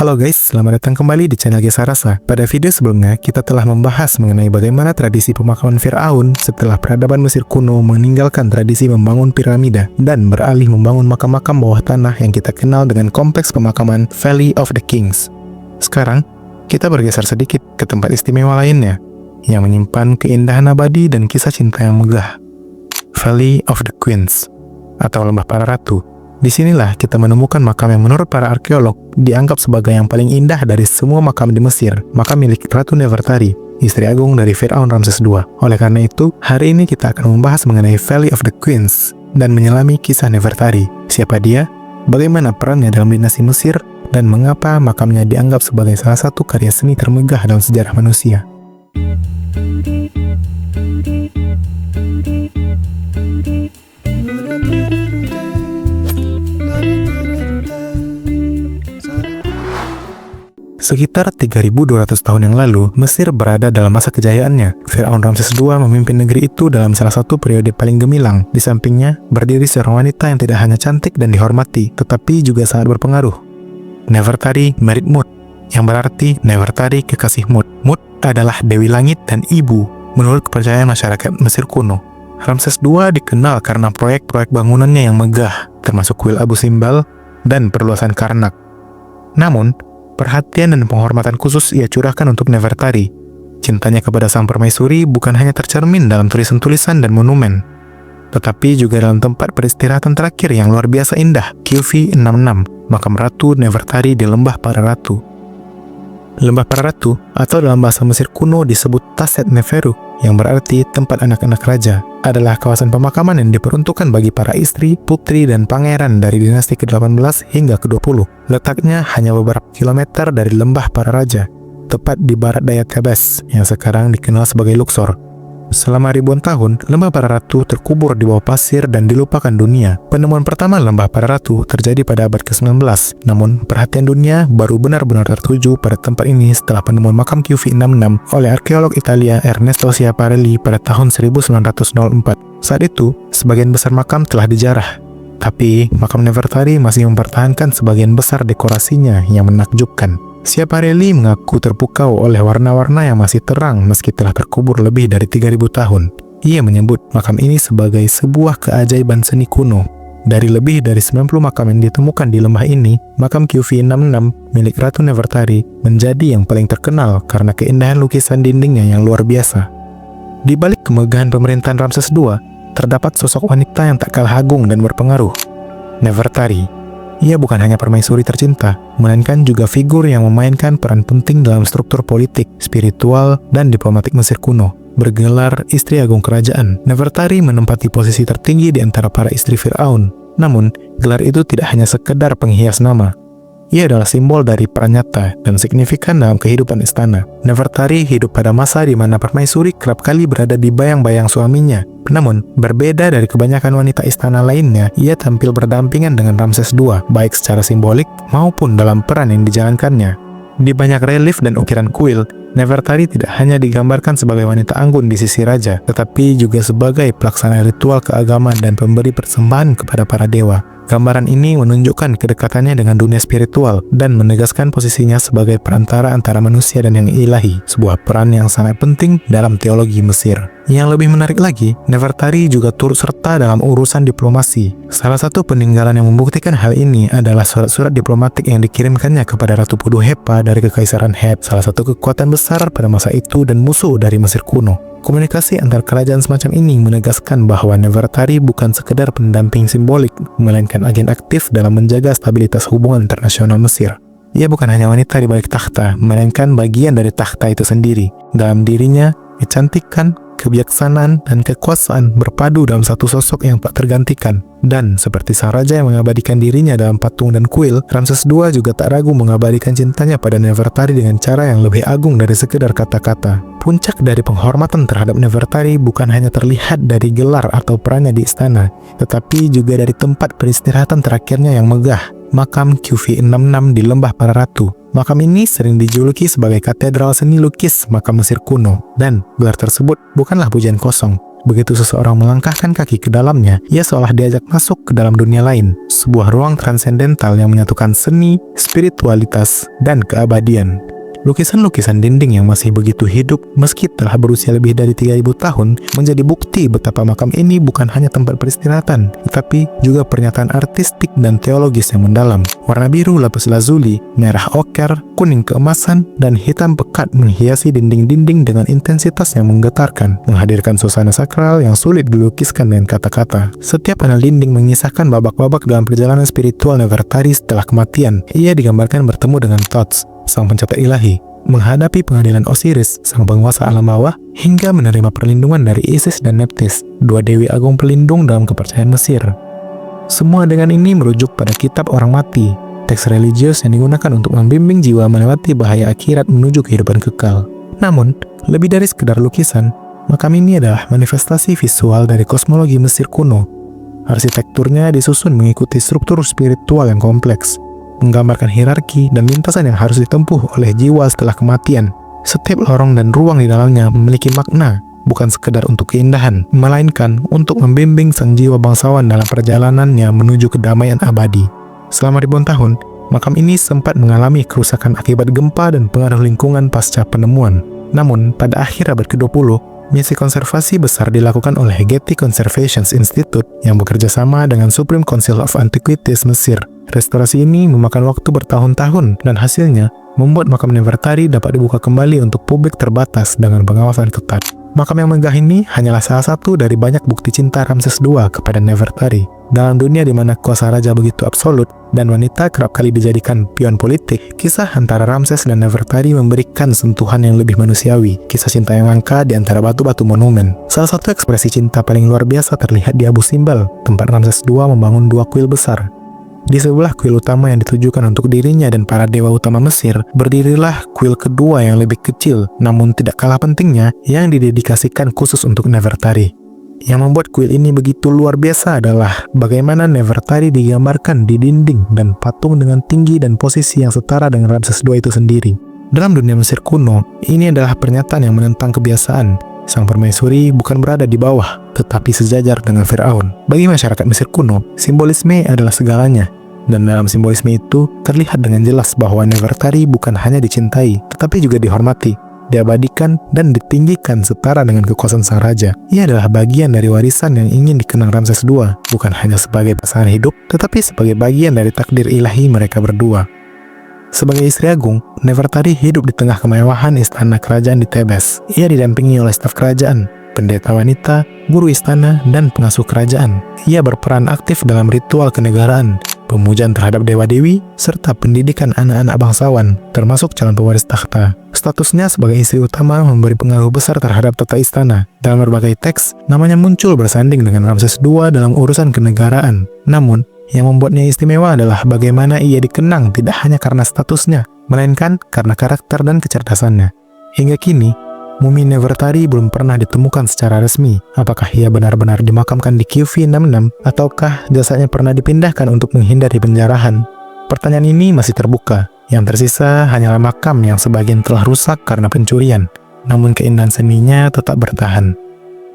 Halo guys, selamat datang kembali di channel Kisah Rasa. Pada video sebelumnya, kita telah membahas mengenai bagaimana tradisi pemakaman Fir'aun setelah peradaban Mesir kuno meninggalkan tradisi membangun piramida dan beralih membangun makam-makam bawah tanah yang kita kenal dengan kompleks pemakaman Valley of the Kings. Sekarang, kita bergeser sedikit ke tempat istimewa lainnya, yang menyimpan keindahan abadi dan kisah cinta yang megah. Valley of the Queens, atau Lembah Para Ratu. Disinilah kita menemukan makam yang menurut para arkeolog dianggap sebagai yang paling indah dari semua makam di Mesir, makam milik Ratu Nefertari, istri agung dari Firaun Ramses II. Oleh karena itu, hari ini kita akan membahas mengenai Valley of the Queens dan menyelami kisah Nefertari. Siapa dia, bagaimana perannya dalam dinasti Mesir, dan mengapa makamnya dianggap sebagai salah satu karya seni termegah dalam sejarah manusia. Sekitar 3.200 tahun yang lalu, Mesir berada dalam masa kejayaannya. Firaun Ramses II memimpin negeri itu dalam salah satu periode paling gemilang. Di sampingnya, berdiri seorang wanita yang tidak hanya cantik dan dihormati, tetapi juga sangat berpengaruh. Nefertari married Mut, yang berarti Nefertari kekasih Mut. Mut adalah Dewi Langit dan Ibu, menurut kepercayaan masyarakat Mesir kuno. Ramses II dikenal karena proyek-proyek bangunannya yang megah, termasuk kuil Abu Simbel dan perluasan Karnak. Namun, perhatian dan penghormatan khusus ia curahkan untuk Nefertari. Cintanya kepada sang permaisuri bukan hanya tercermin dalam tulisan-tulisan dan monumen, tetapi juga dalam tempat peristirahatan terakhir yang luar biasa indah, QV66, makam Ratu Nefertari di Lembah Para Ratu. Lembah Para Ratu, atau dalam bahasa Mesir kuno disebut Taset Neferu, yang berarti tempat anak-anak raja, adalah kawasan pemakaman yang diperuntukkan bagi para istri, putri, dan pangeran dari dinasti ke-18 hingga ke-20. Letaknya hanya beberapa kilometer dari Lembah Para Raja, tepat di barat daya Thebes, yang sekarang dikenal sebagai Luxor. Selama ribuan tahun, Lembah Para Ratu terkubur di bawah pasir dan dilupakan dunia. Penemuan pertama Lembah Para Ratu terjadi pada abad ke-19, namun perhatian dunia baru benar-benar tertuju pada tempat ini setelah penemuan makam QV66 oleh arkeolog Italia Ernesto Schiaparelli pada tahun 1904. Saat itu, sebagian besar makam telah dijarah, tapi makam Nefertari masih mempertahankan sebagian besar dekorasinya yang menakjubkan. Schiaparelli mengaku terpukau oleh warna-warna yang masih terang meski telah terkubur lebih dari 3.000 tahun. Ia menyebut makam ini sebagai sebuah keajaiban seni kuno. Dari lebih dari 90 makam yang ditemukan di lembah ini, makam QV66 milik Ratu Nefertari menjadi yang paling terkenal karena keindahan lukisan dindingnya yang luar biasa. Di balik kemegahan pemerintahan Ramses II, terdapat sosok wanita yang tak kalah agung dan berpengaruh, Nefertari. Ia bukan hanya permaisuri tercinta, melainkan juga figur yang memainkan peran penting dalam struktur politik, spiritual, dan diplomatik Mesir kuno. Bergelar istri agung kerajaan, Nefertari menempati posisi tertinggi di antara para istri Firaun. Namun, gelar itu tidak hanya sekedar penghias nama. Ia adalah simbol dari peran nyata dan signifikan dalam kehidupan istana. Nefertari hidup pada masa di mana permaisuri kerap kali berada di bayang-bayang suaminya. Namun, berbeda dari kebanyakan wanita istana lainnya, ia tampil berdampingan dengan Ramses II, baik secara simbolik maupun dalam peran yang dijalankannya. Di banyak relief dan ukiran kuil, Nefertari tidak hanya digambarkan sebagai wanita anggun di sisi raja, tetapi juga sebagai pelaksana ritual keagamaan dan pemberi persembahan kepada para dewa. Gambaran ini menunjukkan kedekatannya dengan dunia spiritual dan menegaskan posisinya sebagai perantara antara manusia dan yang ilahi, sebuah peran yang sangat penting dalam teologi Mesir. Yang lebih menarik lagi, Nefertari juga turut serta dalam urusan diplomasi. Salah satu peninggalan yang membuktikan hal ini adalah surat-surat diplomatik yang dikirimkannya kepada Ratu Puduhepa dari Kekaisaran Het, salah satu kekuatan besar pada masa itu dan musuh dari Mesir kuno. Komunikasi antar kerajaan semacam ini menegaskan bahwa Nefertari bukan sekedar pendamping simbolik, melainkan agen aktif dalam menjaga stabilitas hubungan internasional Mesir. Ia bukan hanya wanita di balik takhta, melainkan bagian dari takhta itu sendiri. Dalam dirinya, kecantikan, kebijaksanaan, dan kekuasaan berpadu dalam satu sosok yang tak tergantikan. Dan seperti sang raja yang mengabadikan dirinya dalam patung dan kuil, Ramses II juga tak ragu mengabadikan cintanya pada Nefertari dengan cara yang lebih agung dari sekedar kata-kata. Puncak dari penghormatan terhadap Nefertari bukan hanya terlihat dari gelar atau perannya di istana, tetapi juga dari tempat peristirahatan terakhirnya yang megah, makam QV66 di Lembah Para Ratu. Makam ini sering dijuluki sebagai katedral seni lukis makam Mesir kuno, dan gelar tersebut bukanlah pujian kosong. Begitu seseorang melangkahkan kaki ke dalamnya, ia seolah diajak masuk ke dalam dunia lain, sebuah ruang transendental yang menyatukan seni, spiritualitas, dan keabadian. Lukisan-lukisan dinding yang masih begitu hidup meski telah berusia lebih dari 3000 tahun menjadi bukti betapa makam ini bukan hanya tempat peristirahatan, tetapi juga pernyataan artistik dan teologis yang mendalam. Warna biru lapis lazuli, merah oker, kuning keemasan, dan hitam pekat menghiasi dinding-dinding dengan intensitas yang menggetarkan, menghadirkan suasana sakral yang sulit dilukiskan dengan kata-kata. Setiap panel dinding mengisahkan babak-babak dalam perjalanan spiritual Nefertari setelah kematian. Ia digambarkan bertemu dengan Thoth, sang pencatat ilahi, menghadapi pengadilan Osiris, sang penguasa alam bawah, hingga menerima perlindungan dari Isis dan Nephthys, dua dewi agung pelindung dalam kepercayaan Mesir. Semua dengan ini merujuk pada kitab orang mati, teks religius yang digunakan untuk membimbing jiwa melewati bahaya akhirat menuju kehidupan kekal. Namun, lebih dari sekedar lukisan, makam ini adalah manifestasi visual dari kosmologi Mesir kuno. Arsitekturnya disusun mengikuti struktur spiritual yang kompleks, menggambarkan hierarki dan lintasan yang harus ditempuh oleh jiwa setelah kematian. Setiap lorong dan ruang di dalamnya memiliki makna, bukan sekedar untuk keindahan, melainkan untuk membimbing sang jiwa bangsawan dalam perjalanannya menuju kedamaian abadi. Selama ribuan tahun, makam ini sempat mengalami kerusakan akibat gempa dan pengaruh lingkungan pasca penemuan. Namun, pada akhir abad ke-20, misi konservasi besar dilakukan oleh Getty Conservation Institute yang bekerja sama dengan Supreme Council of Antiquities Mesir. Restorasi ini memakan waktu bertahun-tahun dan hasilnya membuat makam Nefertari dapat dibuka kembali untuk publik terbatas dengan pengawasan ketat. Makam yang megah ini hanyalah salah satu dari banyak bukti cinta Ramses II kepada Nefertari. Dalam dunia di mana kuasa raja begitu absolut dan wanita kerap kali dijadikan pion politik, kisah antara Ramses dan Nefertari memberikan sentuhan yang lebih manusiawi, kisah cinta yang langka di antara batu-batu monumen. Salah satu ekspresi cinta paling luar biasa terlihat di Abu Simbel, tempat Ramses II membangun dua kuil besar. Di sebelah kuil utama yang ditujukan untuk dirinya dan para dewa utama Mesir, berdirilah kuil kedua yang lebih kecil, namun tidak kalah pentingnya, yang didedikasikan khusus untuk Nefertari. Yang membuat kuil ini begitu luar biasa adalah bagaimana Nefertari digambarkan di dinding dan patung dengan tinggi dan posisi yang setara dengan Ramses II itu sendiri. Dalam dunia Mesir kuno, ini adalah pernyataan yang menentang kebiasaan. Sang permaisuri bukan berada di bawah, tetapi sejajar dengan Firaun. Bagi masyarakat Mesir kuno, simbolisme adalah segalanya. Dan dalam simbolisme itu, terlihat dengan jelas bahwa Nefertari bukan hanya dicintai, tetapi juga dihormati, diabadikan, dan ditinggikan setara dengan kekuasaan sang raja. Ia adalah bagian dari warisan yang ingin dikenang Ramses II, bukan hanya sebagai pasangan hidup, tetapi sebagai bagian dari takdir ilahi mereka berdua. Sebagai istri agung, Nefertari hidup di tengah kemewahan istana kerajaan di Tebes. Ia didampingi oleh staf kerajaan, pendeta wanita, guru istana, dan pengasuh kerajaan. Ia berperan aktif dalam ritual kenegaraan, pemujaan terhadap dewa-dewi, serta pendidikan anak-anak bangsawan, termasuk calon pewaris takhta. Statusnya sebagai istri utama memberi pengaruh besar terhadap tata istana. Dalam berbagai teks, namanya muncul bersanding dengan Ramses II dalam urusan kenegaraan. Namun, yang membuatnya istimewa adalah bagaimana ia dikenang tidak hanya karena statusnya, melainkan karena karakter dan kecerdasannya. Hingga kini, mumi Nefertari belum pernah ditemukan secara resmi. Apakah ia benar-benar dimakamkan di QV66 ataukah jasadnya pernah dipindahkan untuk menghindari penjarahan? Pertanyaan ini masih terbuka. Yang tersisa hanyalah makam yang sebagian telah rusak karena pencurian, namun keindahan seninya tetap bertahan.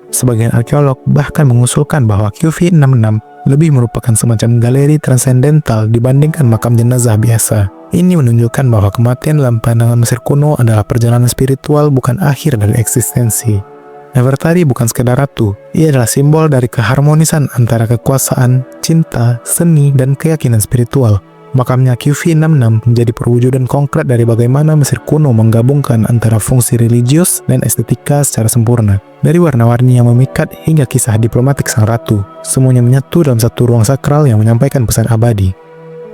Sebagian arkeolog bahkan mengusulkan bahwa QV66 lebih merupakan semacam galeri transendental dibandingkan makam jenazah biasa. Ini menunjukkan bahwa kematian dalam pandangan Mesir kuno adalah perjalanan spiritual, bukan akhir dari eksistensi. Nefertari bukan sekedar ratu, ia adalah simbol dari keharmonisan antara kekuasaan, cinta, seni, dan keyakinan spiritual. Makamnya QV66 menjadi perwujudan konkret dari bagaimana Mesir kuno menggabungkan antara fungsi religius dan estetika secara sempurna. Dari warna-warni yang memikat hingga kisah diplomatik sang ratu, semuanya menyatu dalam satu ruang sakral yang menyampaikan pesan abadi.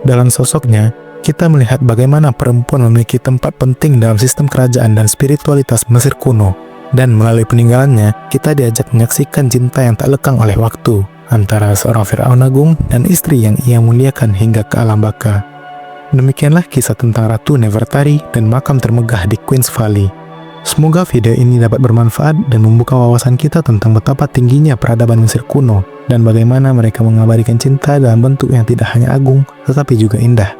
Dalam sosoknya, kita melihat bagaimana perempuan memiliki tempat penting dalam sistem kerajaan dan spiritualitas Mesir kuno. Dan melalui peninggalannya, kita diajak menyaksikan cinta yang tak lekang oleh waktu antara seorang Firaun agung dan istri yang ia muliakan hingga ke alam baka. Demikianlah kisah tentang Ratu Nefertari dan makam termegah di Queen's Valley. Semoga video ini dapat bermanfaat dan membuka wawasan kita tentang betapa tingginya peradaban Mesir kuno dan bagaimana mereka mengabadikan cinta dalam bentuk yang tidak hanya agung tetapi juga indah.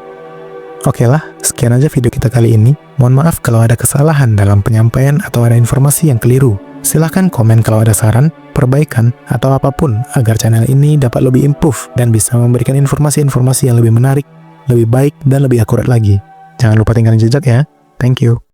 Oke lah, sekian aja video kita kali ini. Mohon maaf kalau ada kesalahan dalam penyampaian atau ada informasi yang keliru. Silahkan komen kalau ada saran, perbaikan, atau apapun agar channel ini dapat lebih improve dan bisa memberikan informasi-informasi yang lebih menarik, lebih baik, dan lebih akurat lagi. Jangan lupa tinggalin jejak ya. Thank you.